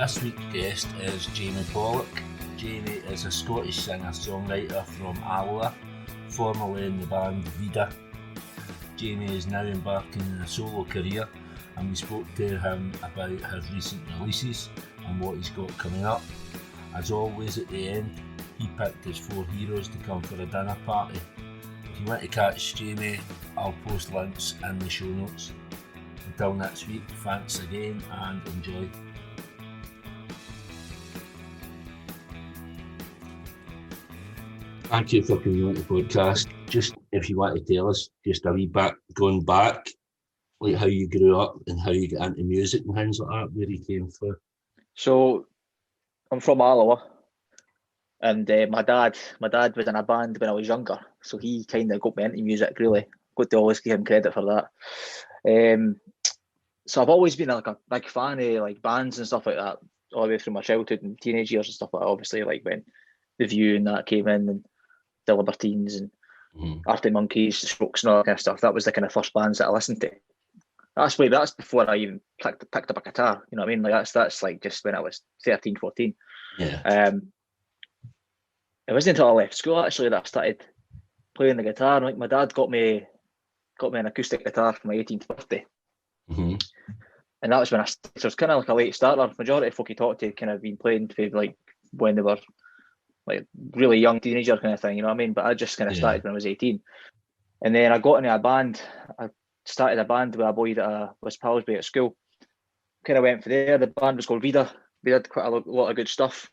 This week's guest is Jamie Pollock. Jamie is a Scottish singer-songwriter from Alloa, formerly in the band Vida. Jamie is now embarking on a solo career, and we spoke to him about his recent releases and what he's got coming up. As always, at the end, he picked his 4 heroes to come for a dinner party. If you want to catch Jamie, I'll post links in the show notes. Until next week, thanks again and enjoy. Thank you for coming on the podcast. Just if you want to tell us just a wee bit going back, like how you grew up and how you got into music and things like that, where you came from. So I'm from Alloa, and my dad was in a band when I was younger, so he kind of got me into music. Really, got to always give him credit for that. So I've always been like a big fan of like bands and stuff like that, all the way through my childhood and teenage years and stuff like that. Obviously, like when The View and that came in, and The Libertines and Arctic Monkeys, The Strokes and all that kind of stuff. That was the kind of first bands that I listened to. That's before I even picked up a guitar. You know what I mean? Like that's like just when I was 13, 14. Yeah. It wasn't until I left school actually that I started playing the guitar. Like my dad got me an acoustic guitar for my 18th birthday. Mm-hmm. And that was when so it was kind of like a late starter. Majority of folk you talk to kind of been playing for like when they were like really young teenager kind of thing, you know what I mean? But I just kind of started when I was 18. And then I got into a band. I started a band with a boy that I was pals with at school. Kind of went for there. The band was called Vida. We had quite a lot of good stuff.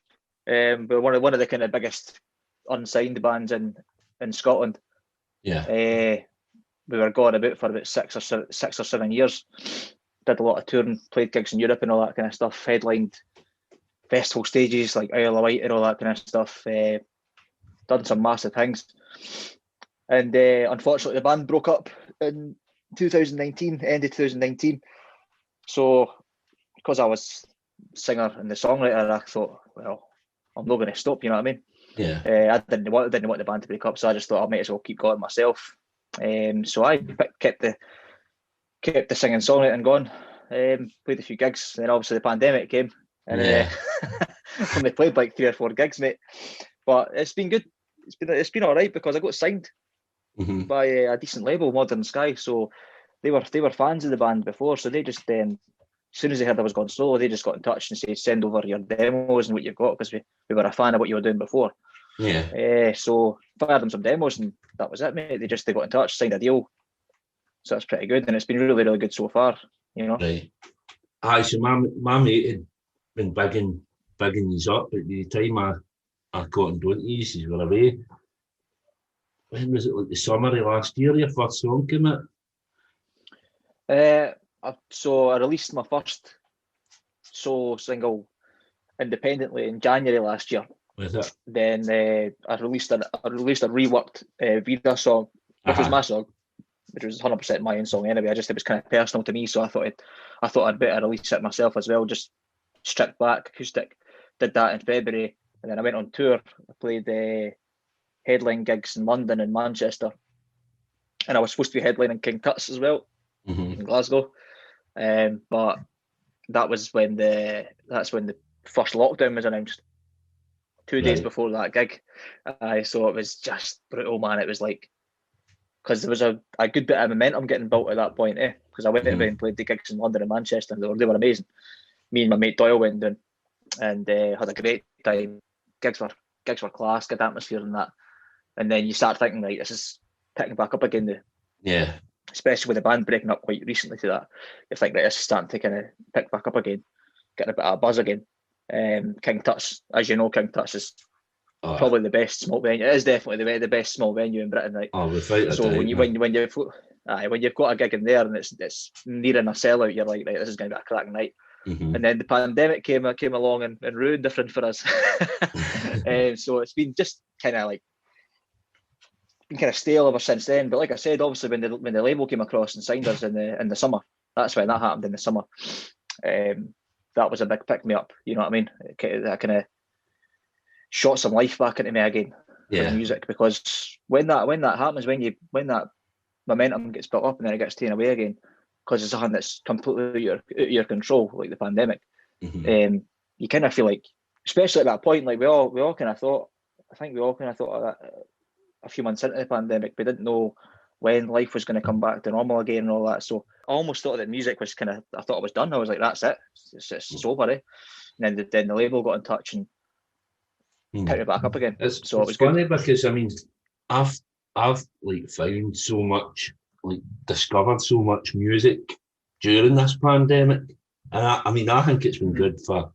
But one of the kind of biggest unsigned bands in Scotland. Yeah. We were going about for about 6 or 7 years. Did a lot of touring, played gigs in Europe and all that kind of stuff. Headlined festival stages like Isle of Wight and all that kind of stuff. Done some massive things. And unfortunately, the band broke up in 2019, end of 2019. So because I was singer and the songwriter, I thought, well, I'm not going to stop, you know what I mean? Yeah. I didn't want the band to break up, so I just thought I might as well keep going myself. So I kept the singing songwriting going. Played a few gigs, then obviously the pandemic came, and only played like 3 or 4 gigs, mate. But it's been good. It's been all right because I got signed by a decent label, Modern Sky. So they were fans of the band before, so they just as soon as they heard I was going solo, they just got in touch and said, send over your demos and what you've got, because we were a fan of what you were doing before. Yeah. So fired them some demos and that was it, mate. They got in touch, signed a deal. So that's pretty good, and it's been really, really good so far, you know. Right. Aye, so my mate had been bigging these up, but the time I got into these, you were away. When was it, like the summer of last year, your first song came out? So I released my first solo single independently in January last year. Was it? Then I released a reworked Vida song, which was my song, which was 100% my own song anyway. It was kind of personal to me, so I thought I'd better release it myself as well. Just stripped back acoustic. Did that in February, and then I went on tour. I played headline gigs in London and Manchester, and I was supposed to be headlining King Tut's as well in Glasgow. But that was when that's when the first lockdown was announced. 2 days before that gig. So it was just brutal, man. It was like, because there was a good bit of momentum getting built at that point, because I went away and played the gigs in London and Manchester, and they were amazing. Me and my mate Doyle went down and had a great time. Gigs were class, good atmosphere and that. And then you start thinking, like, this is picking back up again. Especially with the band breaking up quite recently to that. You think that this is starting to kind of pick back up again, getting a bit of a buzz again. King Tut's, as you know, King Tut's is probably the best small venue. It is definitely the best small venue in Britain, right? So when you've got a gig in there and it's nearing a sellout, you're like, right, this is going to be a cracking night. And then the pandemic came along and ruined everything for us. So it's been just kind of like stale ever since then. But like I said, obviously when the label came across and signed us in the summer, that's when that happened in the summer. That was a big pick me up, you know what I mean? That kind of shot some life back into me again for the music, because when that happens, when that momentum gets built up and then it gets taken away again, because it's something that's completely out of your control, like the pandemic, you kind of feel like, especially at that point, like we all kind of thought, I think we all kind of thought of that a few months into the pandemic. We didn't know when life was going to come back to normal again and all that. So I almost thought that music was kind of, I thought it was done. I was like, that's it. It's over, eh? And then the label got in touch and picked it back up again. It's so it was funny good. because I mean, I've like found so much, like discovered so much music during this pandemic, and I mean, I think it's been good for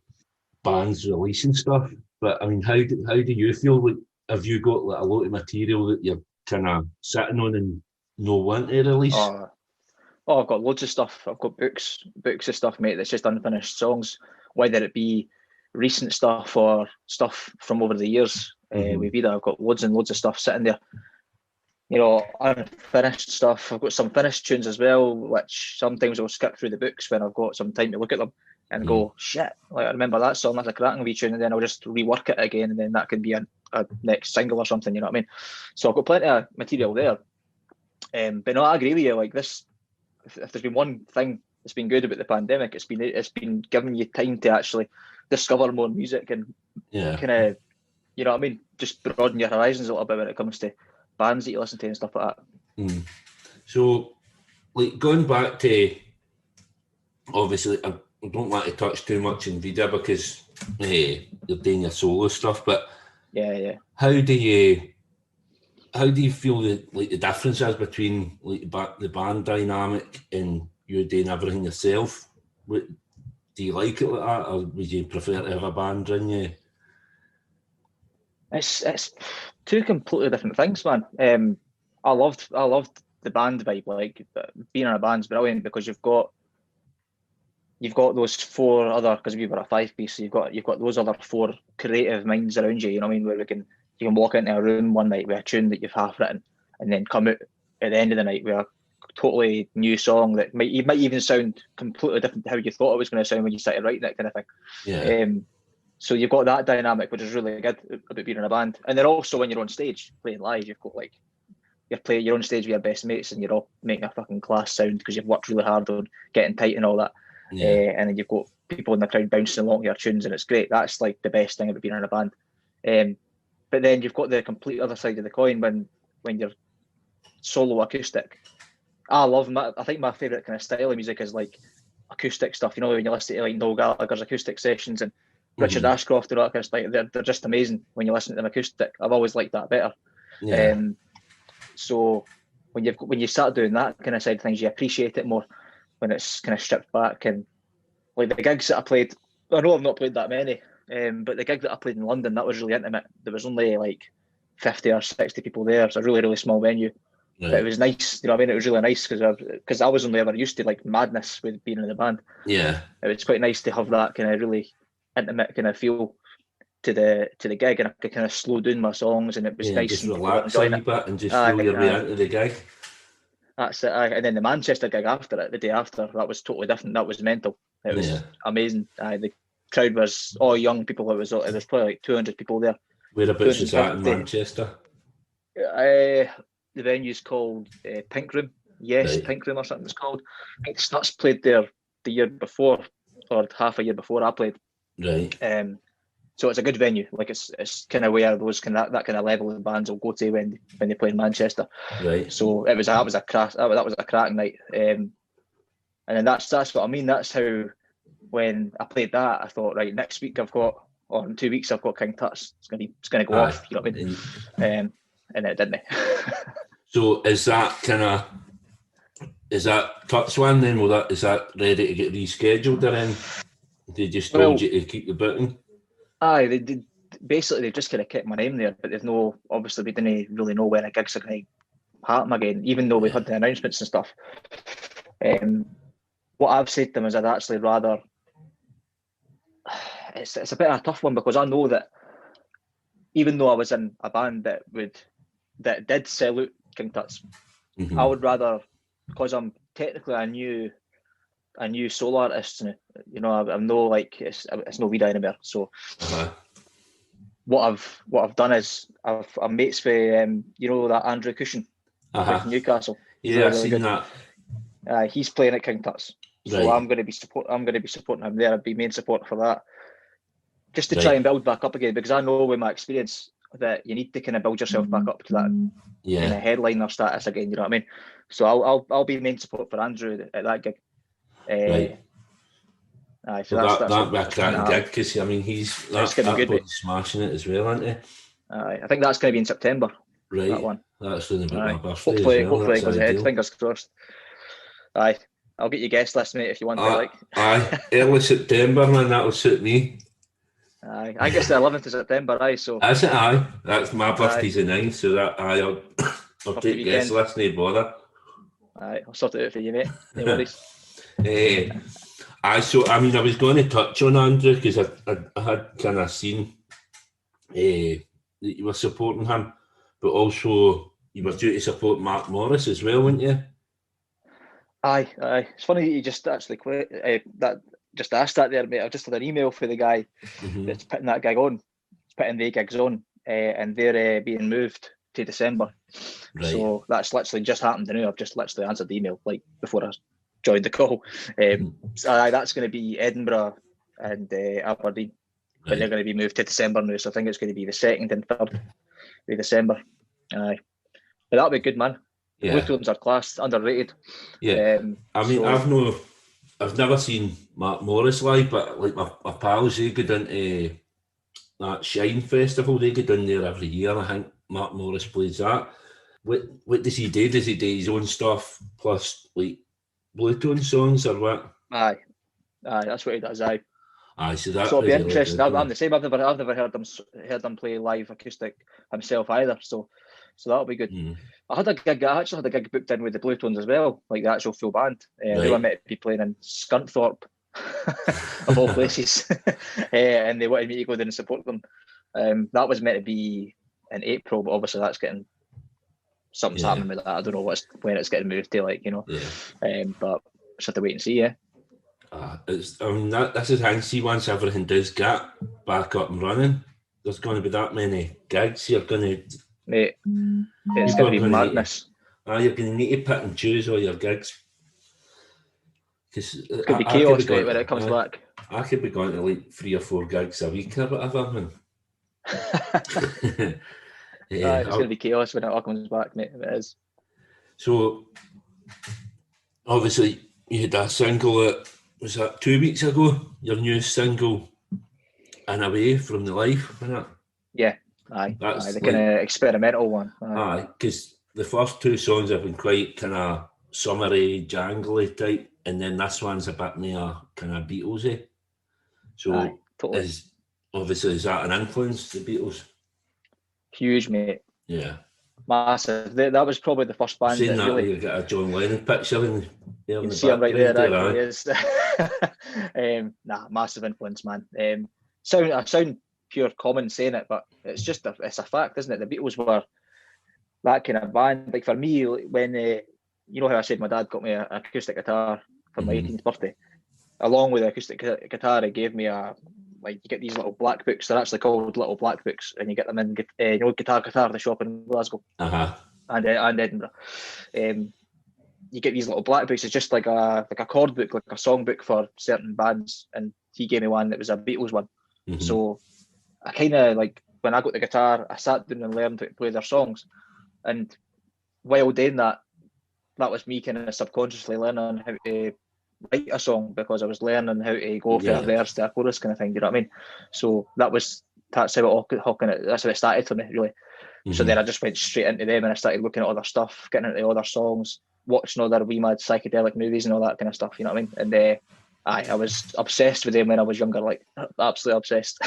bands releasing stuff. But I mean, how do you feel? Like, have you got like a lot of material that you're kind of sitting on and no want to release? I've got loads of stuff. I've got books of stuff, mate, that's just unfinished songs, whether it be recent stuff or stuff from over the years. With Vida, I've got loads and loads of stuff sitting there. You know, unfinished stuff. I've got some finished tunes as well, which sometimes I'll skip through the books when I've got some time to look at them and go, shit, like I remember that song, that's a cracking wee tune, and then I'll just rework it again, and then that could be a next single or something, you know what I mean? So I've got plenty of material there. But no, I agree with you. Like this, if there's been one thing that's been good about the pandemic, it's been giving you time to actually discover more music and kind of, you know what I mean, just broaden your horizons a little bit when it comes to bands that you listen to and stuff like that. So, like going back to, obviously, I don't want to touch too much in Vida because you're doing your solo stuff, but yeah. How do you feel the difference is between like the band dynamic and you doing everything yourself? Do you like it like that, or would you prefer to have a band in you? It's two completely different things, man. I loved the band vibe. Like being in a band's brilliant because you've got those four other, because we were a 5-piece, so you've got those other four creative minds around you. You know what I mean? Where you can walk into a room one night with a tune that you've half written, and then come out at the end of the night with a totally new song that might even sound completely different to how you thought it was going to sound when you started writing it, kind of thing. Yeah. So you've got that dynamic, which is really good about being in a band. And then also when you're on stage playing live, you've got like you're on stage with your best mates and you're all making a fucking class sound because you've worked really hard on getting tight and all that. Yeah. And then you've got people in the crowd bouncing along your tunes, and it's great. That's like the best thing about being in a band. But then you've got the complete other side of the coin when you're solo acoustic. I think my favourite kind of style of music is like acoustic stuff. You know, when you listen to like Noel Gallagher's acoustic sessions and Richard Ashcroft and all that kind of stuff, they're just amazing when you listen to them acoustic. I've always liked that better. Yeah. So when you start doing that kind of side of things, you appreciate it more when it's kind of stripped back. And like the gigs that I played, I know I've not played that many, but the gig that I played in London, that was really intimate. There was only like 50 or 60 people there. It's a really, really small venue. Right. But it was nice, you know what I mean? It was really nice because I was only ever used to like madness with being in the band. Yeah. It was quite nice to have that kind of really intimate kind of feel to the gig, and I could kind of slow down my songs, and it was nice. Just relax a wee bit and just feel your way into the gig. That's it. And then the Manchester gig after it, the day after, that was totally different. That was mental. It was amazing. The crowd was all young people. It was probably like 200 people there. Whereabouts is that in Manchester? The venue's called Pink Room. Yes, right. Pink Room or something it's called. I think Snuts played there the year before, or half a year before I played. Right. So it's a good venue. Like it's kind of where those that kind of level of bands will go to when they play in Manchester. Right. So that was a cracking night. And then that's what I mean. That's how when I played that, I thought, right, next week or in 2 weeks I've got King Tut's. It's gonna go off. You know what I mean? And it didn't. So is that Tut's one then? Is that ready to get rescheduled then? They just told you to keep the booking? Aye, they did. Basically, they just kind of kept my name there, but obviously we didn't really know when a gigs are going to happen again, even though we had the announcements and stuff. What I've said to them is I'd actually rather, it's a bit of a tough one because I know that even though I was in a band that did sell out King Tut's, I would rather, because I'm technically a new solo artist, and you know I'm no like it's no Vida anymore. So what I've done is I'm mates with you know that Andrew Cushion from Newcastle. Yeah, really, I've seen that. He's playing at King Tut's, so right. I'm going to be supporting him there. I'd be main supporter for that. just to try and build back up again, because I know with my experience that you need to kind of build yourself back up to that kind of headliner status again. You know what I mean? So I'll be main support for Andrew at that gig. Right. Aye, so well, that'll be a cracking gig, because I mean that boy's smashing it as well, isn't he? Aye, I think that's going to be in September. Right. That one. That's going to be my birthday. Hopefully it goes ahead. Fingers crossed. Aye, I'll get you guest list, mate, if you want to. Aye, early September, man. That'll suit me. Aye, I guess the 11th of September. Aye, so. That's it. Aye, that's my birthday's the 9th, so that I'll take guest list, no bother. Aye, I'll sort it out for you, mate. No worries. I was going to touch on Andrew, because I had kind of seen that you were supporting him, but also you were due to support Mark Morris as well, weren't you? Aye. It's funny that you just actually just asked that there, mate. I've just had an email for the guy that's putting that gig on. He's putting the gigs on, and they're being moved to December. Right. So that's literally just happened now. I've just literally answered the email before I joined the call. So that's going to be Edinburgh and Aberdeen, but they're going to be moved to December now. So I think it's going to be the 2nd and 3rd of December. Aye, but that'll be good, man. Yeah. Blue Tones are class, underrated. Yeah, I've never seen Mark Morris live, but like my pals, they go down to that Shine Festival. They go down there every year. I think Mark Morris plays that. What does he do? Does he do his own stuff plus like Blue Tone songs or what? Aye, that's what he does. Aye, so that. So it'll be interesting. I'm the same. I've never heard him play live acoustic himself either. So that'll be good. I actually had a gig booked in with the Blue Tones as well, like the actual full band. They were meant to be playing in Scunthorpe, of all places, and they wanted me to go down and support them. That was meant to be in April, but obviously that's getting something's happening with that. I don't know when it's getting moved to, like, you know. Yeah. But just have to wait and see. Yeah. This is how see once everything does get back up and running, there's going to be that many gigs. You're going to. Mate, it's going to be madness. You're going to need to pick and choose all your gigs. It's going to be chaos, mate, when it comes back. I could be going to like 3 or 4 gigs a week or whatever, man. It's going to be chaos when it all comes back, mate. It is. So, obviously, you had a single that was that 2 weeks ago. Your new single, "And Away from the Life," wasn't it? Yeah. Aye, the kind of experimental one. Aye, because the first 2 songs have been quite kind of summery, jangly type, and then this one's a bit more kind of Beatlesy. So, totally. Is that an influence, the Beatles? Huge, mate. Yeah. Massive. That was probably the first band. Saying that really... you get a John Lennon picture in you can see him right there. That is. Massive influence, man. I sound pure common saying it, but it's a fact, isn't it? The Beatles were that kind of band. Like for me, when you know how I said my dad got me an acoustic guitar for my 18th birthday, along with the acoustic guitar, he gave me you get these little black books. They're actually called little black books, and you get them in Guitar, the shop in Glasgow and Edinburgh. You get these little black books. It's just like a chord book, like a song book for certain bands, and he gave me one that was a Beatles one. So I kind of when I got the guitar, I sat down and learned how to play their songs, and while doing that was me kind of subconsciously learning how to write a song, because I was learning how to go from a verse to a chorus kind of thing. You know what I mean? So that's how it started for me, really. So then I just went straight into them, and I started looking at other stuff, getting into other songs, watching other wee mad psychedelic movies and all that kind of stuff. You know what I mean? And I was obsessed with them when I was younger, like absolutely obsessed.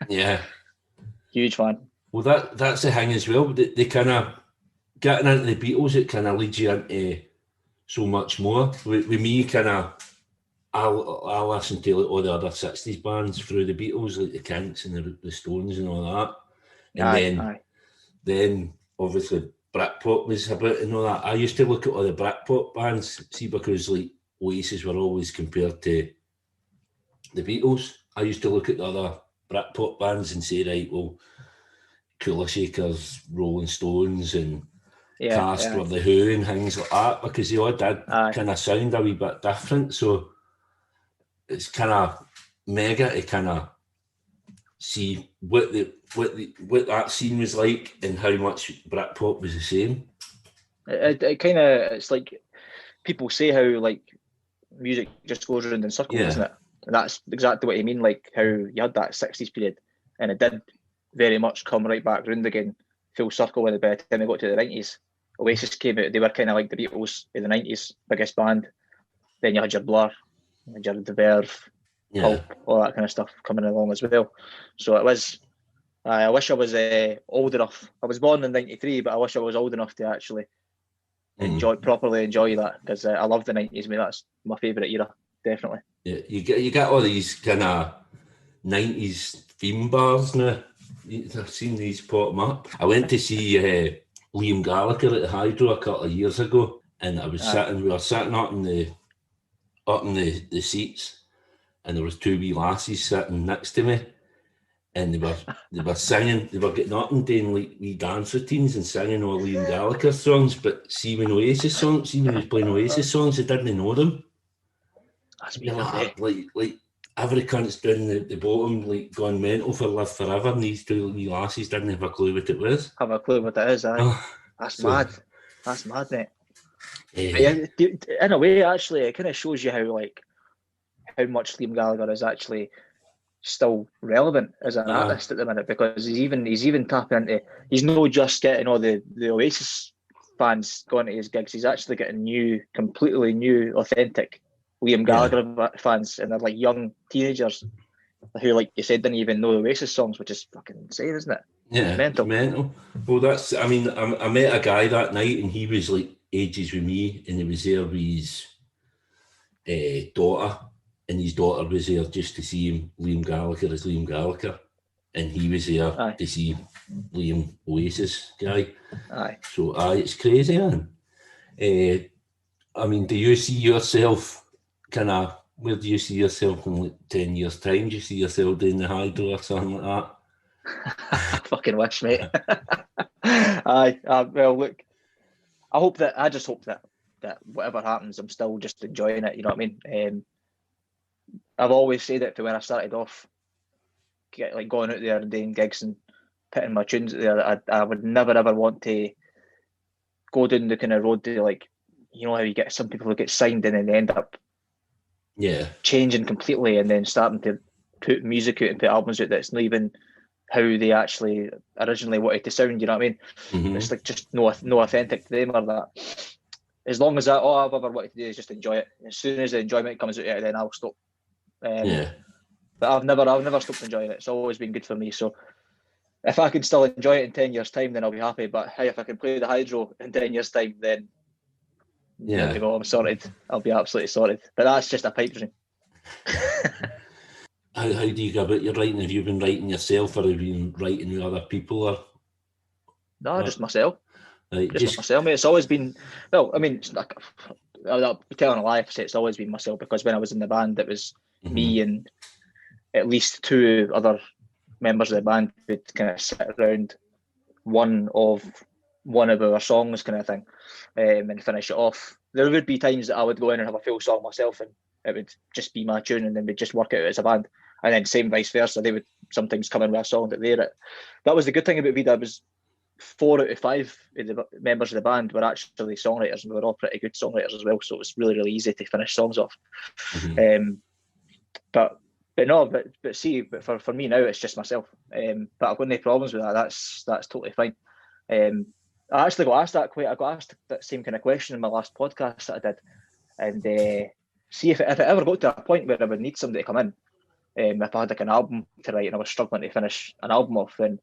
Yeah, huge fan. Well, that's the thing as well. They kind of getting into the Beatles, it kind of leads you into so much more. With me, kind of, I'll listen to all the other 60s bands through the Beatles, like the Kinks and the Stones and all that. And then obviously Britpop was about and all that. I used to look at all the Britpop bands, see, because like Oasis were always compared to the Beatles. I used to look at the other Britpop bands and say, right, well, Cooler Shakers, Rolling Stones and Cast were the Who and things like that, because they all did kind of sound a wee bit different. So it's kind of mega to kind of see what that scene was like and how much Britpop was the same. It kind of, it's like people say how like music just goes around in circles, Yeah. isn't it? And that's exactly what you mean, like how you had that 60s period and it did very much come right back round again, full circle when by the time we got to the 90s. Oasis came out, they were kind of like the Beatles in the 90s, biggest band. Then you had your Blur, you had your The Verve, Pulp, all that kind of stuff coming along as well. So it was, I wish I was old enough. I was born in 93, but I wish I was old enough to actually properly enjoy that, because I love the 90s. I mean, that's my favourite era, definitely. Yeah, you get all these kind of 90s theme bars now. I've seen these pop them up. I went to see Liam Gallagher at the Hydro a couple of years ago, and we were sitting up in the seats, and there was two wee lassies sitting next to me, and they were singing, they were getting up and doing like wee dance routines and singing all Liam Gallagher songs. But see when he was playing Oasis songs, they didn't know them. That's weird. Like every cunt's down the bottom, like going mental for Live Forever, and these two wee lassies didn't have a clue what it was. Have a clue what it is, aye. That's mad. That's mad, mate. Yeah, in a way, actually, it kind of shows you how much Liam Gallagher is actually still relevant as an artist at the minute, because he's even tapping into, he's not just getting all the Oasis fans going to his gigs, he's actually getting completely new, authentic Liam Gallagher fans, and they're like young teenagers who, like you said, didn't even know Oasis songs, which is fucking insane, isn't it? Yeah, mental. Well, that's, I mean, I met a guy that night, and he was like ages with me, and he was there with his daughter, and his daughter was there just to see him, Liam Gallagher as Liam Gallagher, and he was there to see Liam Oasis guy. So it's crazy, man. I mean, do you see yourself where do you see yourself in like 10 years' time? Do you see yourself doing the Hydro or something like that? I fucking wish, mate. Well, look, I just hope that whatever happens, I'm still just enjoying it, you know what I mean? I've always said it, for when I started off, going out there and doing gigs and putting my tunes out there, I would never ever want to go down the kind of road to, like, you know how you get some people who get signed in and they end up changing completely, and then starting to put music out and put albums out that's not even how they actually originally wanted to sound, you know what I mean? It's like just no authentic to them or that. As long as all I've ever wanted to do is just enjoy it. As soon as the enjoyment comes out of it, then I'll stop. But I've never stopped enjoying it. It's always been good for me. So if I can still enjoy it in 10 years' time, then I'll be happy. But hey, if I can play the Hydro in 10 years' time, then there we go, I'm sorted. I'll be absolutely sorted. But that's just a pipe dream. How do you go about your writing? Have you been writing yourself, or have you been writing with other people? Or no, just myself. Right, just myself, mate. It's always been, well, I mean, I'll be telling a lie if I say it's always been myself, because when I was in the band, it was me and at least two other members of the band would kind of sit around one of our songs kind of thing, and finish it off. There would be times that I would go in and have a full song myself, and it would just be my tune, and then we'd just work it out as a band. And then same vice versa, they would sometimes come in with a song that that was the good thing about Vida, was 4 out of 5 of the members of the band were actually songwriters, and we were all pretty good songwriters as well, so it was really, really easy to finish songs off. But for me now, it's just myself. But I've got no problems with that. That's totally fine. I actually got asked I got asked that same kind of question in my last podcast that I did, and see if it ever got to a point where I would need somebody to come in, if I had like an album to write and I was struggling to finish an album off, then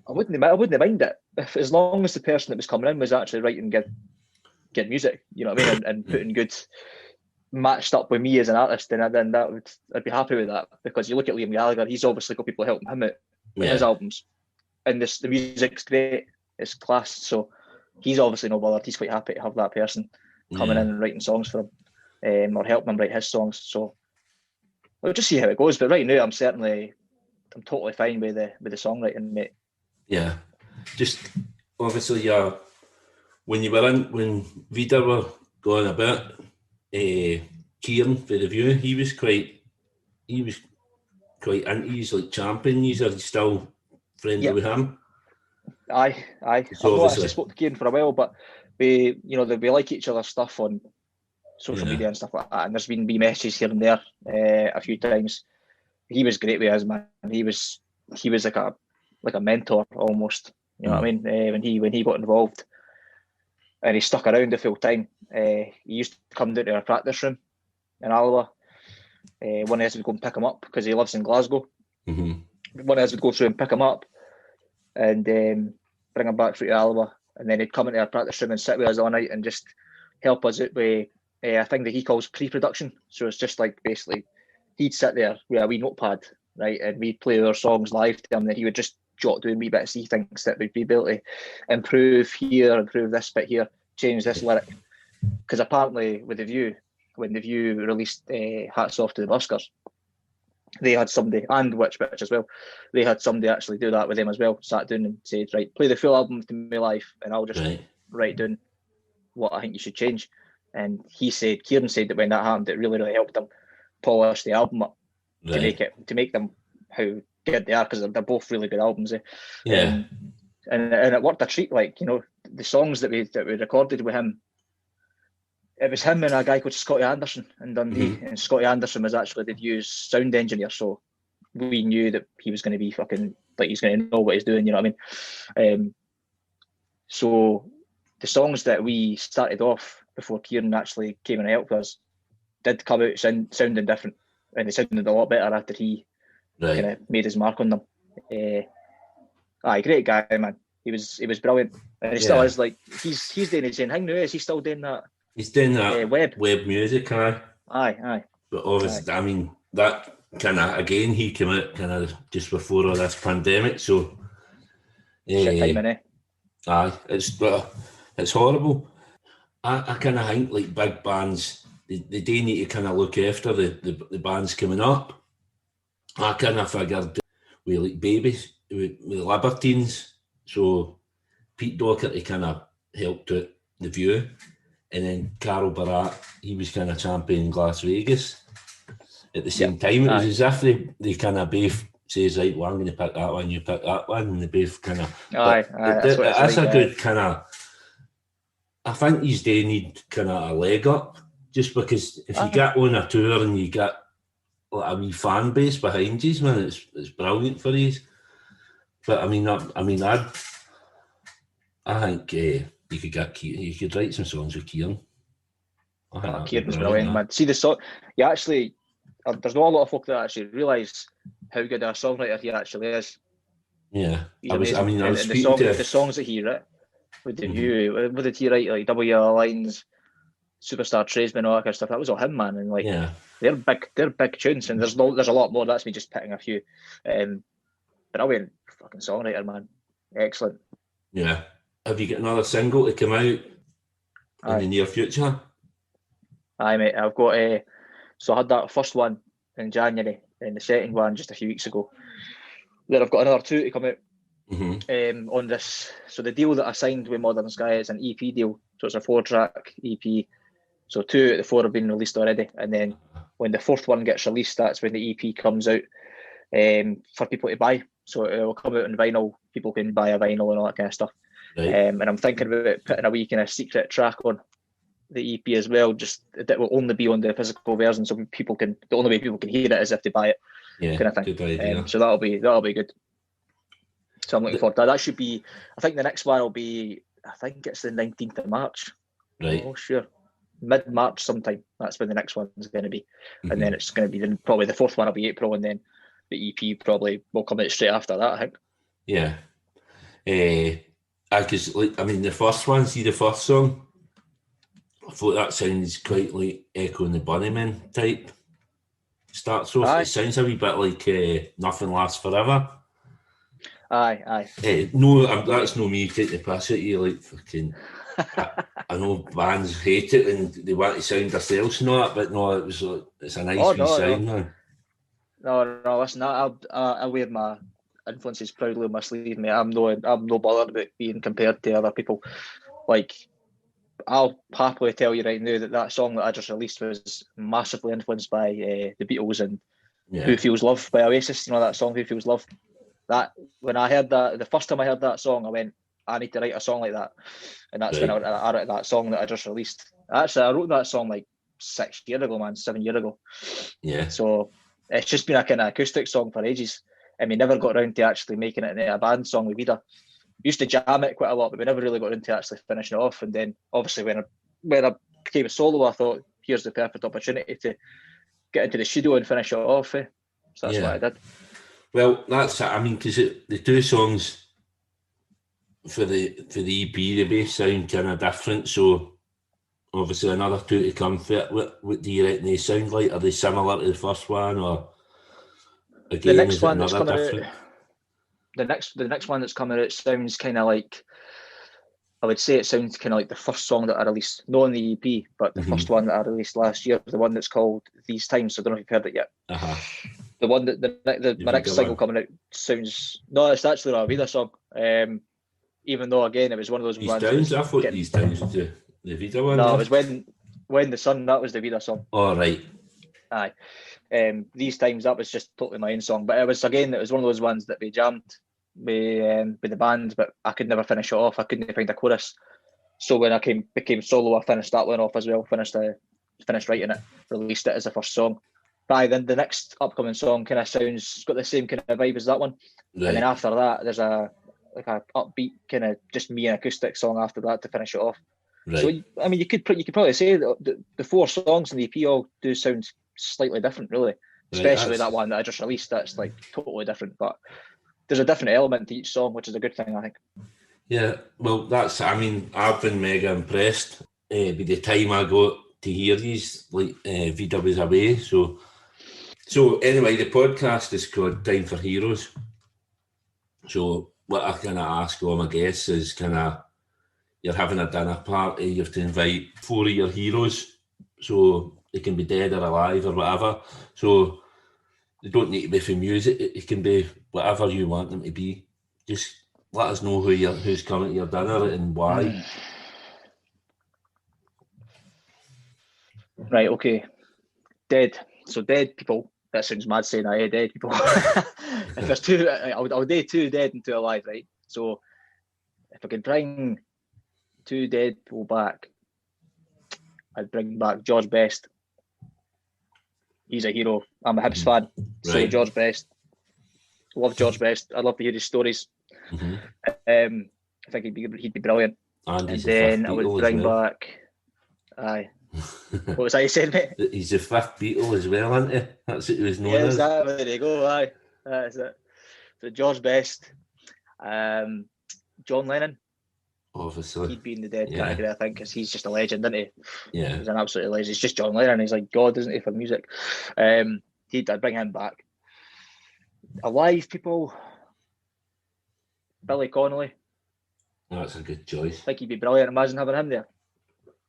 I wouldn't mind it, as long as the person that was coming in was actually writing good music, you know what I mean, and putting good, matched up with me as an artist, then I'd be happy with that. Because you look at Liam Gallagher, he's obviously got people helping him out with his albums, and the music's great, it's class, so he's obviously no bothered. He's quite happy to have that person coming in and writing songs for him, or helping him write his songs. So we'll just see how it goes. But right now, I'm totally fine with the songwriting, mate. Yeah, just obviously, when Vida were going a bit, Kieran for the View, he was quite into you, like champion you? Are you still friendly with him? Aye. I've not actually spoke to Kieran for a while, but we like each other's stuff on social media and stuff like that. And there's been wee messages here and there a few times. He was great with us, man. He was like a mentor almost. You know what I mean? When he got involved, and he stuck around the full time. He used to come down to our practice room in Alloa. One of us would go and pick him up because he lives in Glasgow. Mm-hmm. One of us would go through and pick him up and bring him back through to Alloa. And then he'd come into our practice room and sit with us all night and just help us out with a thing that he calls pre-production. So it's just like basically he'd sit there with a wee notepad, right, and we'd play our songs live to him, and then he would just jot down wee bits he thinks that we'd be able to improve here, improve this bit here, change this lyric. Because apparently with The View, when The View released Hats Off to the Buskers, they had somebody, and Witch Bitch as well, they had somebody actually do that with them as well, sat down and said, right, play the full album to me live, and I'll just write down what I think you should change. And Kieran said that when that happened, it really, really helped them polish the album up to make them how good they are, because they're both really good albums. And it worked a treat. Like, you know, the songs that we recorded with him, it was him and a guy called Scotty Anderson in Dundee, and Scotty Anderson was actually the View's sound engineer, so we knew that he was going to be fucking, like, he's going to know what he's doing, you know what I mean? So the songs that we started off before Kieran actually came and helped us did come out sounding different, and they sounded a lot better after he kind of made his mark on them. Great guy, man. He was brilliant, and he still is. Like, he's doing his own thing now. Is he still doing that? He's doing that web music, aye. But obviously, I mean, that kind of, again, he came out kind of just before all this pandemic, so shit timing, aye, it's horrible. I kind of think, like, big bands, they do need to kind of look after the bands coming up. I kind of figured with, like, Babies, with Libertines, so Pete Doherty kind of helped out The View, and then Carol Barat, he was kind of championing Las Vegas at the same time. It was as if they kind of both says, right, well, I'm going to pick that one, you pick that one, and they both kind of... That's a good kind of... I think these days need kind of a leg up, just because if you get on a tour and you get like a wee fan base behind you, man, it's brilliant for you. But I think you could write some songs with Kieran. Kieran's brilliant, man. See the song, you actually, there's not a lot of folk that actually realise how good a songwriter he actually is. Yeah, the songs that he wrote with The View, what did he write? Like W.L. Lines, Superstar Tradesman, all that kind of stuff. That was all him, man. And like, they're big tunes, and there's a lot more. That's me just picking a few. Brilliant fucking songwriter, man. Excellent. Yeah. Have you got another single to come out in the near future? Aye, mate. I've got so I had that first one in January, and the second one just a few weeks ago. Then I've got another two to come out on this. So the deal that I signed with Modern Sky is an EP deal. So it's a 4-track EP. So 2 out of the 4 have been released already. And then when the 4th one gets released, that's when the EP comes out for people to buy. So it will come out on vinyl. People can buy a vinyl and all that kind of stuff. Right. And I'm thinking about putting a wee kind of secret track on the EP as well, just that will only be on the physical version, so people can, the only way people can hear it is if they buy it, kind of thing. Good idea. So that'll be good. So I'm looking forward to that. That should be, I think the next one will be, I think it's the 19th of March. Right. Oh, sure. Mid-March sometime. That's when the next one's going to be. And then it's going to be, probably the 4th one will be April, and then the EP probably will come out straight after that, I think. Yeah. Because, the first one, see the first song? I thought that sounds quite like Echo and the Bunnymen type. Starts off, it sounds a wee bit like Nothing Lasts Forever. Aye. No, that's no me taking the piss at you, like fucking... I know bands hate it and they want to sound themselves and all that, but no, it's a nice wee sound, man. No, listen, I wear my influences proudly on my sleeve, mate. I'm no bothered about being compared to other people. Like, I'll happily tell you right now that song that I just released was massively influenced by the Beatles and Who Feels Love by Oasis. You know that song, Who Feels Love? That, when I heard that, the first time I heard that song, I went, I need to write a song like that. And that's when I wrote that song that I just released. Actually, I wrote that song like 7 years ago. Yeah. So it's just been a kind of acoustic song for ages. And we never got around to actually making it into a band song with Vida. We used to jam it quite a lot, but we never really got into actually finishing it off. And then obviously when I became a solo, I thought, here's the perfect opportunity to get into the studio and finish it off. So that's what I did. Well, that's it. I mean, because the two songs for the EP, they both sound kind of different. So obviously another two to come for it. What do you reckon they sound like? Are they similar to the first one, or again, the next is it one that's another coming different? Out, the next one that's coming out sounds kind of like, I would say it sounds kind of like the first song that I released, not on the EP, but the first one that I released last year, the one that's called These Times. I don't know if you've heard it yet. The one that my next single coming out sounds, no, it's actually a Vida song. Even though again it was one of those ones. I thought These Times was the Vida one. No, it was when the Sun. That was the Vida song. Oh right. Aye. These Times, that was just totally my own song, but it was one of those ones that we jammed with the band, but I could never finish it off. I couldn't find a chorus, so when I became solo, I finished that one off as well. Finished writing it, released it as the first song. But then the next upcoming song kind of got the same kind of vibe as that one, and then after that there's a upbeat kind of just me and acoustic song after that to finish it off. So I mean, you could probably say that the 4 songs in the EP all do sound slightly different, really. Especially that one that I just released. That's like totally different, but there's a different element to each song, which is a good thing, I think. Yeah, well, I mean, I've been mega impressed by the time I got to hear these, like Vida was away. So anyway, the podcast is called Time for Heroes. So what I kind of ask all my guests is you're having a dinner party, you have to invite 4 of your heroes, so they can be dead or alive or whatever. So they don't need to be for music, it can be whatever you want them to be. Just let us know who's coming to your dinner and why. Right, okay. Dead. So dead people. That sounds mad saying that, dead people. If there's 2, I would do 2 dead and 2 alive, right? So if I could bring 2 dead people back, I'd bring back George Best. He's a hero. I'm a Hibs fan. So George Best. Love George Best. I'd love to hear his stories. I think he'd be brilliant. And then I would bring back. Aye. What was that you said, mate? He's the 5th Beatle as well, isn't he? That's what he was known as. There you go. Aye, that's it. So George Best, John Lennon. Obviously, he'd be in the dead category, I think, because he's just a legend, isn't he? Yeah, he's an absolute legend. He's just John Lennon. He's like God, isn't he, for music? I'd bring him back. Alive people, Billy Connolly. That's a good choice. I think he'd be brilliant. Imagine having him there.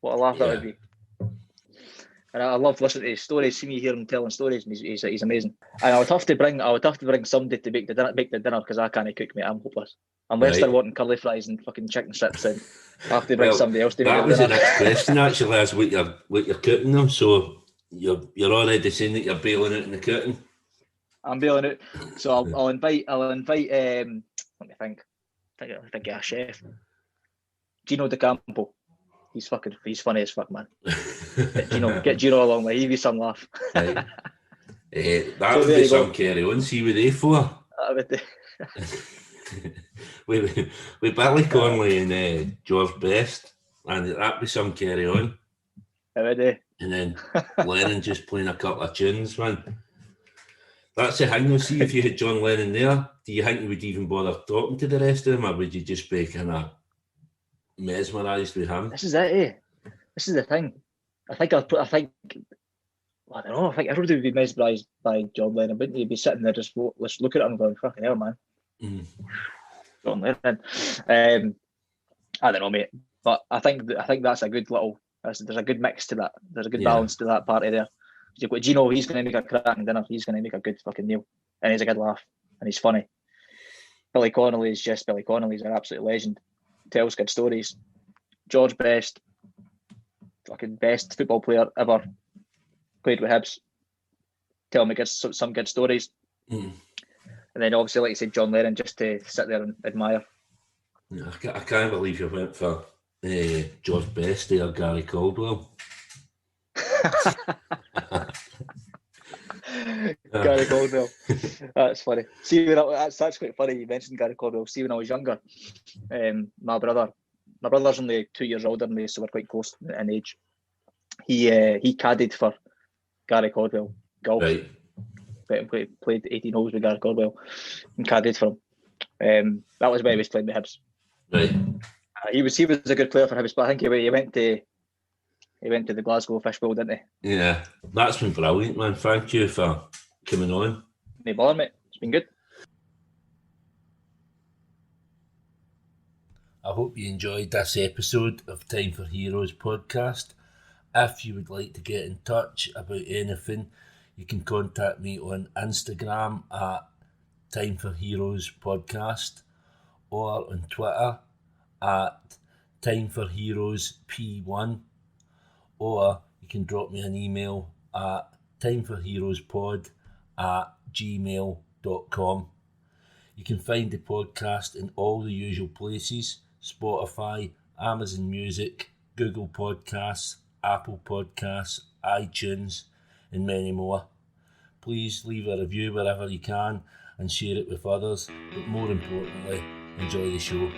What a laugh that would be. And I love listening to his stories. See me hear him telling stories, and he's amazing. And I would have to bring somebody to make the dinner because I can't cook, mate. I'm hopeless. Unless they're wanting curly fries and fucking chicken strips, and I have to bring somebody else to make that was the next question, actually, is what you're cooking them. So you're already saying that you're bailing out in the cooking. I'm bailing out. So I'll invite. Let me think. I think a chef. Gino DeCampo. He's funny as fuck, man. Get Gino along with. He'd be some laugh. Right. That would be some carry on. See what they for. with Billy Connolly and George Best, and that'd be some carry on. And then Lennon just playing a couple of tunes, man. That's the thing. See, if you had John Lennon there, do you think you would even bother talking to the rest of them, or would you just be kind of mesmerised with him? This is it, eh? This is the thing. I think I don't know. I think everybody would be mesmerised by John Lennon, wouldn't you? Be sitting there just look at him going, "Fucking hell, man." John Lennon. I don't know, mate. But I think that's a good little. There's a good mix to that. There's a good balance to that party there. You've got Gino. He's going to make a cracking dinner. He's going to make a good fucking meal, and he's a good laugh, and he's funny. Billy Connolly is just Billy Connolly. He's an absolute legend. Tells good stories. George Best, fucking best football player ever. Played with Hibs. tell me some good stories. Mm. And then obviously, like you said, John Lennon, just to sit there and admire. Yeah, I can't believe you went for George Best or Gary Caldwell. Gary Caldwell. That's funny. See, that's quite funny. You mentioned Gary Caldwell. See, when I was younger, my brother's only 2 years older than me, so we're quite close in age. He caddied for Gary Caldwell golf. Right. Played 18 holes with Gary Caldwell and caddied for him. That was when he was playing with Hibs. Right. He was a good player for Hibs, but I think he went to the Glasgow Fishbowl, didn't he? Yeah, that's been brilliant, man. Thank you for coming on. No bother, mate. It's been good. I hope you enjoyed this episode of Time for Heroes podcast. If you would like to get in touch about anything, you can contact me on Instagram at Time for Heroes podcast or on Twitter at Time for Heroes P1, or you can drop me an email at timeforheroespod@gmail.com. You can find the podcast in all the usual places: Spotify, Amazon Music, Google Podcasts, Apple Podcasts, iTunes, and many more. Please leave a review wherever you can and share it with others, but more importantly, enjoy the show.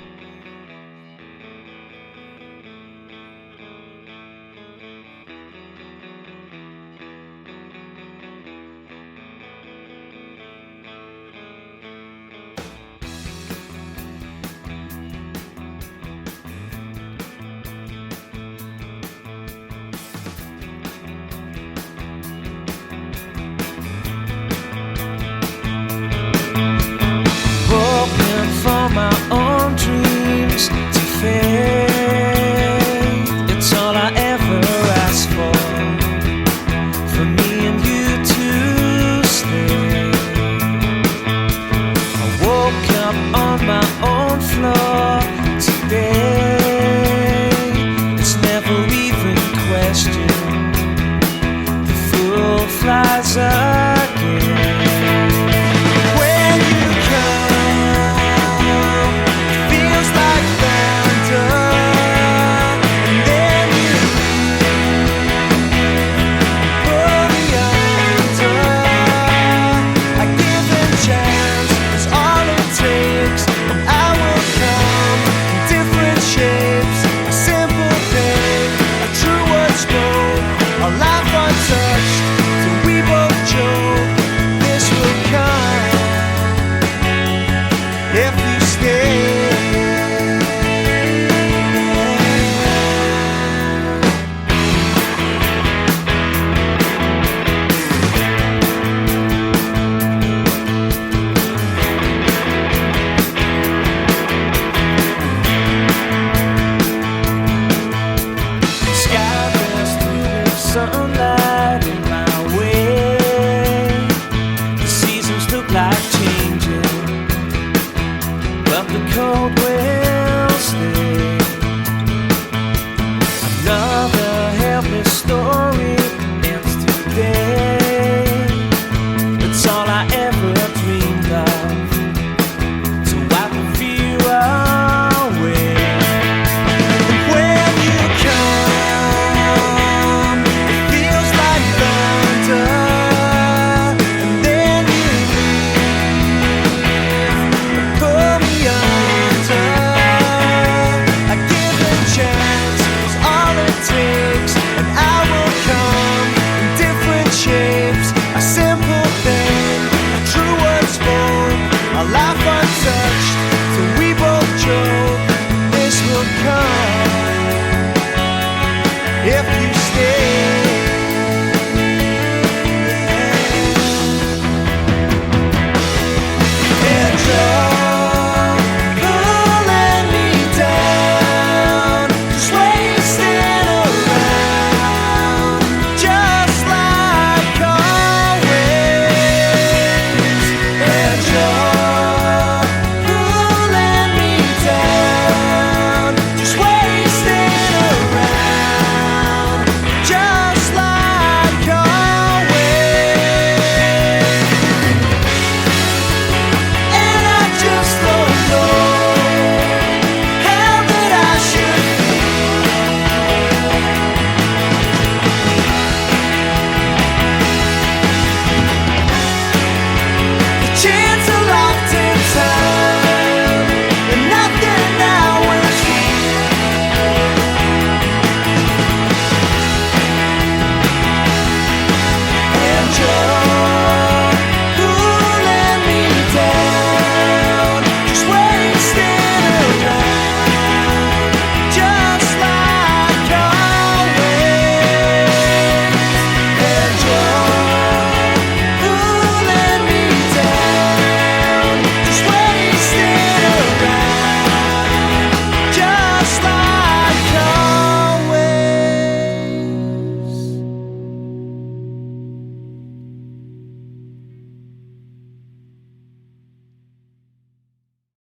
Cold will stay.